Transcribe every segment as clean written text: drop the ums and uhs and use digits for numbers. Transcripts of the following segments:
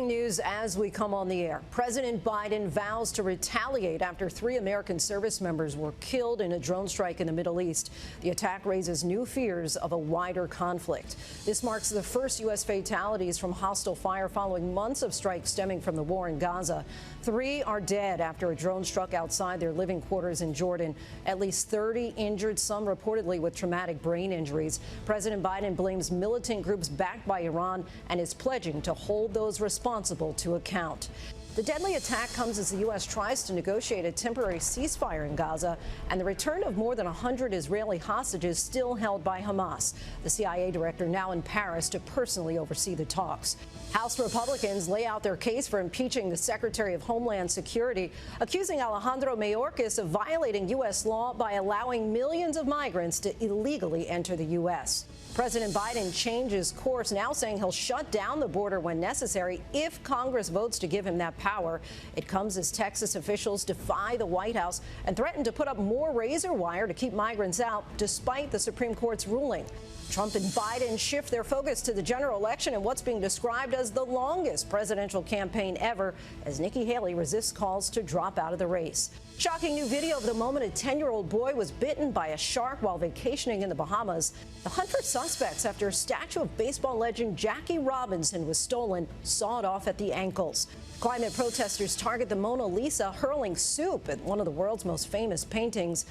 Breaking news as we come on the air. President Biden vows to retaliate after 3 American service members were killed in a drone strike in the Middle East. The attack raises new fears of a wider conflict. This marks the first U.S. fatalities from hostile fire following months of strikes stemming from the war in Gaza. 3 are dead after a drone struck outside their living quarters in Jordan. At least 30 injured, some reportedly with traumatic brain injuries. President Biden blames militant groups backed by Iran and is pledging to hold those responsible to account. The deadly attack comes as the U.S. tries to negotiate a temporary ceasefire in Gaza and the return of more than 100 Israeli hostages still held by Hamas. The CIA director now in Paris to personally oversee the talks. House Republicans lay out their case for impeaching the Secretary of Homeland Security, accusing Alejandro Mayorkas of violating U.S. law by allowing millions of migrants to illegally enter the U.S. President Biden changes course, now saying he'll shut down the border when necessary if Congress votes to give him that power. It comes as Texas officials defy the White House and threaten to put up more razor wire to keep migrants out, despite the Supreme Court's ruling. Trump and Biden shift their focus to the general election and what's being described as the longest presidential campaign ever, as Nikki Haley resists calls to drop out of the race. Shocking new video of the moment a 10-year-old boy was bitten by a shark while vacationing in the Bahamas. The hunt for suspects after a statue of baseball legend Jackie Robinson was stolen, sawed off at the ankles. Climate protesters target the Mona Lisa, hurling soup at one of the world's most famous paintings.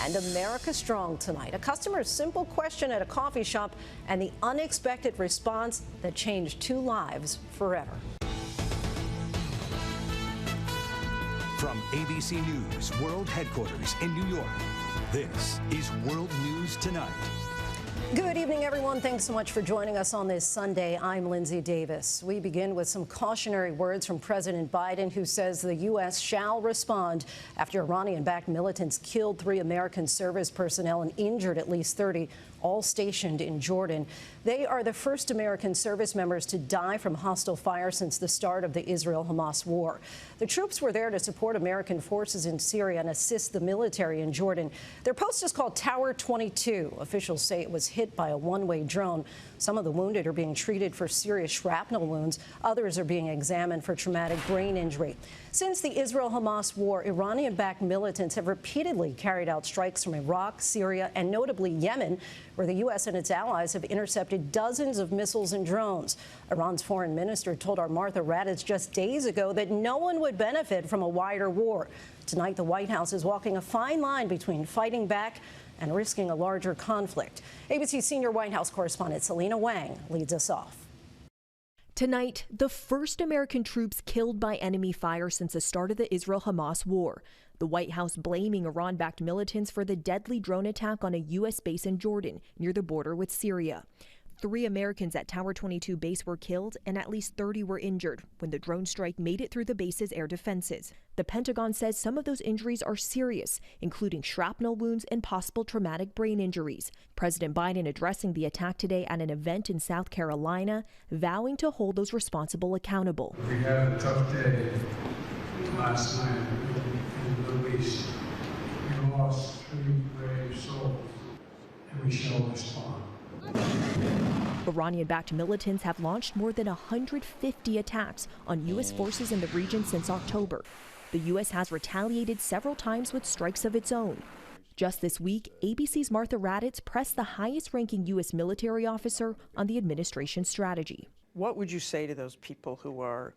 And America strong tonight. A customer's simple question at a coffee shop and the unexpected response that changed 2 lives forever. From ABC News World Headquarters in New York, this is World News Tonight. Good evening, everyone. Thanks so much for joining us on this Sunday. I'm Lindsay Davis. We begin with some cautionary words from President Biden, who says the U.S. shall respond after Iranian-backed militants killed 3 American service personnel and injured at least 30, all stationed in Jordan. They are the first American service members to die from hostile fire since the start of the Israel-Hamas war. The troops were there to support American forces in Syria and assist the military in Jordan. Their post is called Tower 22. Officials say it was hit by a one-way drone. Some of the wounded are being treated for serious shrapnel wounds. Others are being examined for traumatic brain injury. Since the Israel-Hamas war, Iranian-backed militants have repeatedly carried out strikes from Iraq, Syria, and notably Yemen, where the U.S. and its allies have intercepted dozens of missiles and drones. Iran's foreign minister told our Martha Raddatz just days ago that no one would benefit from a wider war. Tonight, the White House is walking a fine line between fighting back and risking a larger conflict. ABC senior White House correspondent Selena Wang leads us off. Tonight, the first American troops killed by enemy fire since the start of the Israel-Hamas war. The White House blaming Iran-backed militants for the deadly drone attack on a U.S. base in Jordan near the border with Syria. 3 Americans at Tower 22 base were killed and at least 30 were injured when the drone strike made it through the base's air defenses. The Pentagon says some of those injuries are serious, including shrapnel wounds and possible traumatic brain injuries. President Biden addressing the attack today at an event in South Carolina, vowing to hold those responsible accountable. We had a tough day last night in the Middle East. We lost 3 brave souls, and we shall respond. Iranian-backed militants have launched more than 150 attacks on U.S. forces in the region since October. The U.S. has retaliated several times with strikes of its own. Just this week, ABC's Martha Raddatz pressed the highest-ranking U.S. military officer on the administration's strategy. What would you say to those people who are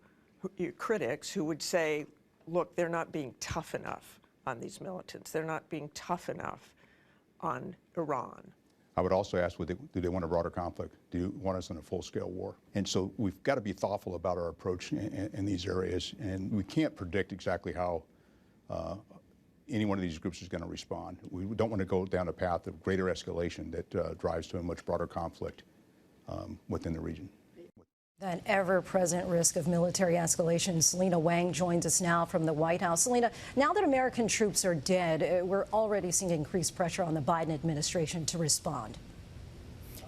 critics who would say, look, they're not being tough enough on these militants. They're not being tough enough on Iran. I would also ask, do they want a broader conflict? Do you want us in a full-scale war? And so we've got to be thoughtful about our approach in these areas, and we can't predict exactly how any one of these groups is going to respond. We don't want to go down a path of greater escalation that drives to a much broader conflict within the region. That ever-present risk of military escalation. Selena Wang joins us now from the White House. Selena, now that American troops are dead, we're already seeing increased pressure on the Biden administration to respond.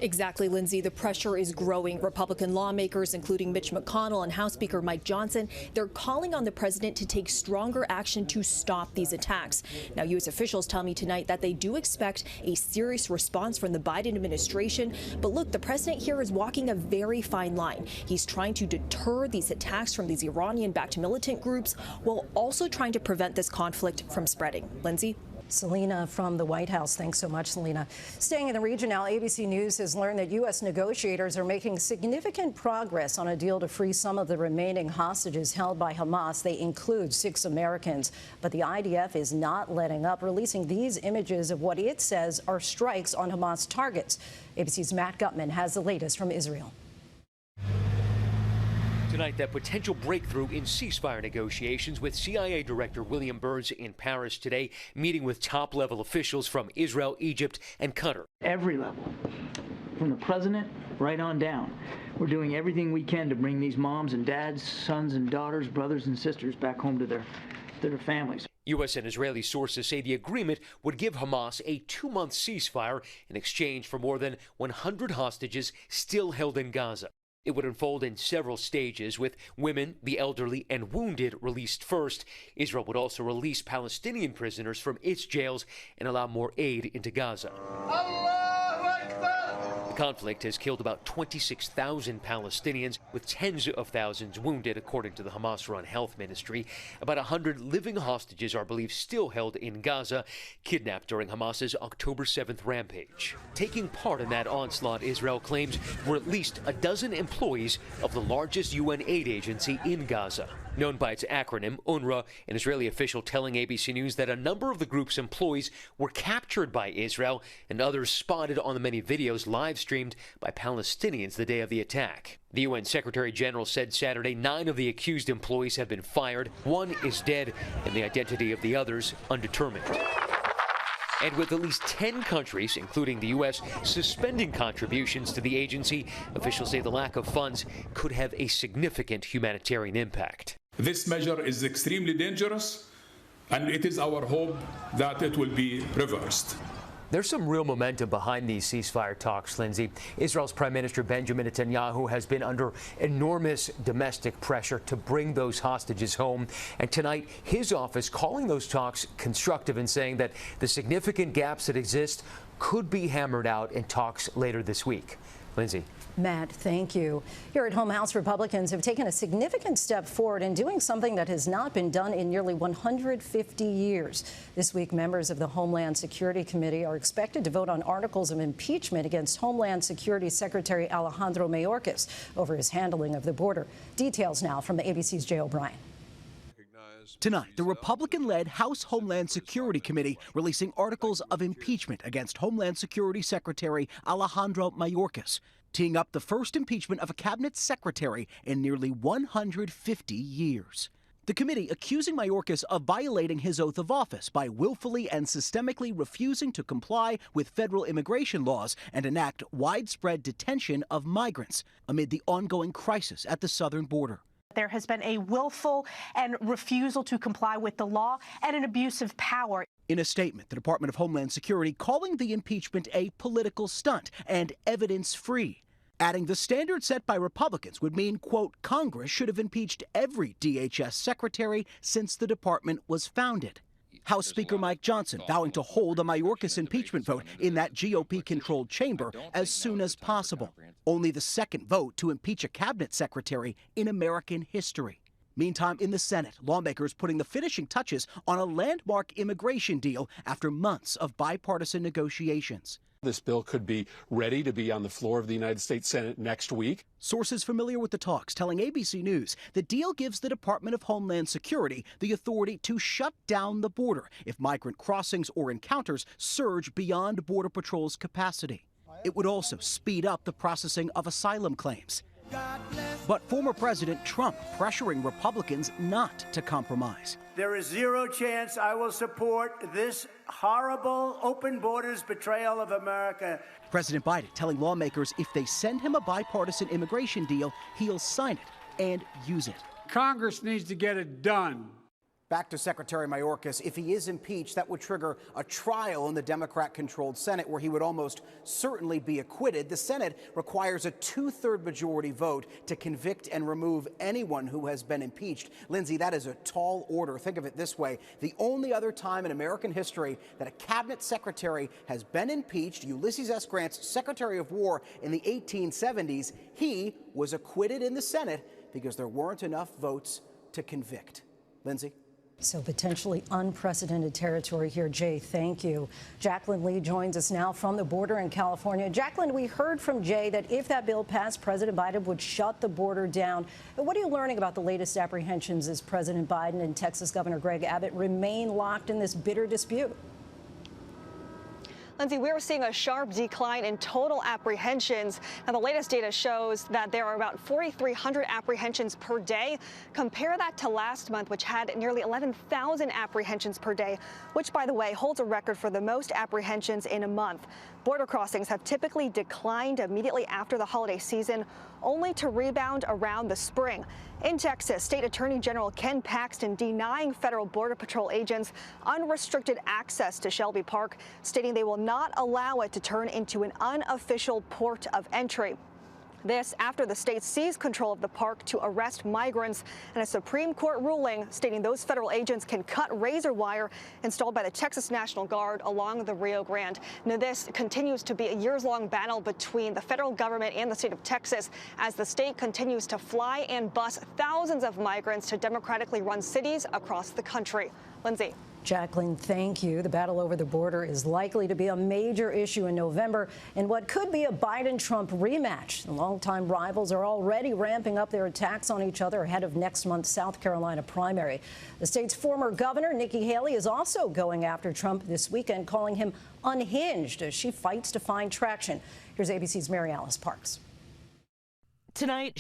Exactly, Lindsay. The pressure is growing. Republican lawmakers, including Mitch McConnell and House Speaker Mike Johnson, they're calling on the president to take stronger action to stop these attacks. Now, U.S. officials tell me tonight that they do expect a serious response from the Biden administration. But look, the president here is walking a very fine line. He's trying to deter these attacks from these Iranian-backed militant groups while also trying to prevent this conflict from spreading. Lindsay? Selena from the White House. Thanks so much, Selena. Staying in the region now, ABC News has learned that U.S. negotiators are making significant progress on a deal to free some of the remaining hostages held by Hamas. They include 6 Americans. But the IDF is not letting up, releasing these images of what it says are strikes on Hamas targets. ABC's Matt Gutman has the latest from Israel. Tonight, that potential breakthrough in ceasefire negotiations with CIA Director William Burns in Paris today, meeting with top-level officials from Israel, Egypt, and Qatar. Every level, from the president right on down. We're doing everything we can to bring these moms and dads, sons and daughters, brothers and sisters back home to their families. U.S. and Israeli sources say the agreement would give Hamas a 2-month ceasefire in exchange for more than 100 hostages still held in Gaza. It would unfold in several stages, with women, the elderly, and wounded released first. Israel would also release Palestinian prisoners from its jails and allow more aid into Gaza. The conflict has killed about 26,000 Palestinians, with tens of thousands wounded, according to the Hamas-run health ministry. About 100 living hostages are believed still held in Gaza, kidnapped during Hamas's October 7th rampage. Taking part in that onslaught, Israel claims, were at least a dozen employees of the largest UN aid agency in Gaza. Known by its acronym, UNRWA, an Israeli official telling ABC News that a number of the group's employees were captured by Israel and others spotted on the many videos live-streamed by Palestinians the day of the attack. The UN Secretary General said Saturday 9 of the accused employees have been fired, 1 is dead, and the identity of the others undetermined. And with at least 10 countries, including the U.S., suspending contributions to the agency, officials say the lack of funds could have a significant humanitarian impact. This measure is extremely dangerous, and it is our hope that it will be reversed. There's some real momentum behind these ceasefire talks, Lindsay. Israel's Prime Minister Benjamin Netanyahu has been under enormous domestic pressure to bring those hostages home. And tonight, his office calling those talks constructive and saying that the significant gaps that exist could be hammered out in talks later this week. Lindsay. Matt, thank you. Here at home, House Republicans have taken a significant step forward in doing something that has not been done in nearly 150 years. This week, members of the Homeland Security Committee are expected to vote on articles of impeachment against Homeland Security Secretary Alejandro Mayorkas over his handling of the border. Details now from the ABC's Jay O'Brien. Tonight, the Republican-led House Homeland Security Committee releasing articles of impeachment against Homeland Security Secretary Alejandro Mayorkas, teeing up the first impeachment of a cabinet secretary in nearly 150 years. The committee accusing Mayorkas of violating his oath of office by willfully and systemically refusing to comply with federal immigration laws and enact widespread detention of migrants amid the ongoing crisis at the southern border. There has been a willful and refusal to comply with the law and an abuse of power. In a statement, the Department of Homeland Security calling the impeachment a political stunt and evidence-free, adding the standard set by Republicans would mean, quote, Congress should have impeached every DHS secretary since the department was founded. House Speaker Mike Johnson vowing to hold a Mayorkas impeachment vote in that GOP-controlled chamber as soon as possible. Only the second vote to impeach a cabinet secretary in American history. Meantime, in the Senate, lawmakers putting the finishing touches on a landmark immigration deal after months of bipartisan negotiations. This bill could be ready to be on the floor of the United States Senate next week. Sources familiar with the talks telling ABC News the deal gives the Department of Homeland Security the authority to shut down the border if migrant crossings or encounters surge beyond Border Patrol's capacity. It would also speed up the processing of asylum claims. But former President Trump pressuring Republicans not to compromise. There is zero chance I will support this horrible open borders betrayal of America. President Biden telling lawmakers if they send him a bipartisan immigration deal, he'll sign it and use it. Congress needs to get it done. Back to Secretary Mayorkas. If he is impeached, that would trigger a trial in the Democrat-controlled Senate where he would almost certainly be acquitted. The Senate requires a 2/3 majority vote to convict and remove anyone who has been impeached. Lindsay, that is a tall order. Think of it this way. The only other time in American history that a cabinet secretary has been impeached, Ulysses S. Grant's Secretary of War in the 1870s, he was acquitted in the Senate because there weren't enough votes to convict. Lindsay? So potentially unprecedented territory here. Jay, thank you. Jacqueline Lee joins us now from the border in California. Jacqueline, we heard from Jay that if that bill passed, President Biden would shut the border down. But what are you learning about the latest apprehensions as President Biden and Texas Governor Greg Abbott remain locked in this bitter dispute? Lindsay, we are seeing a sharp decline in total apprehensions. Now, the latest data shows that there are about 4,300 apprehensions per day. Compare that to last month, which had nearly 11,000 apprehensions per day, which, by the way, holds a record for the most apprehensions in a month. Border crossings have typically declined immediately after the holiday season, only to rebound around the spring. In Texas, State Attorney General Ken Paxton denying federal Border Patrol agents unrestricted access to Shelby Park, stating they will not allow it to turn into an unofficial port of entry. This after the state seized control of the park to arrest migrants, and a Supreme Court ruling stating those federal agents can cut razor wire installed by the Texas National Guard along the Rio Grande. Now, this continues to be a years-long battle between the federal government and the state of Texas as the state continues to fly and bus thousands of migrants to democratically run cities across the country. Lindsay. Jacqueline, thank you. The battle over the border is likely to be a major issue in November in what could be a Biden-Trump rematch. The longtime rivals are already ramping up their attacks on each other ahead of next month's South Carolina primary. The state's former governor, Nikki Haley, is also going after Trump this weekend, calling him unhinged as she fights to find traction. Here's ABC's Mary Alice Parks. Tonight,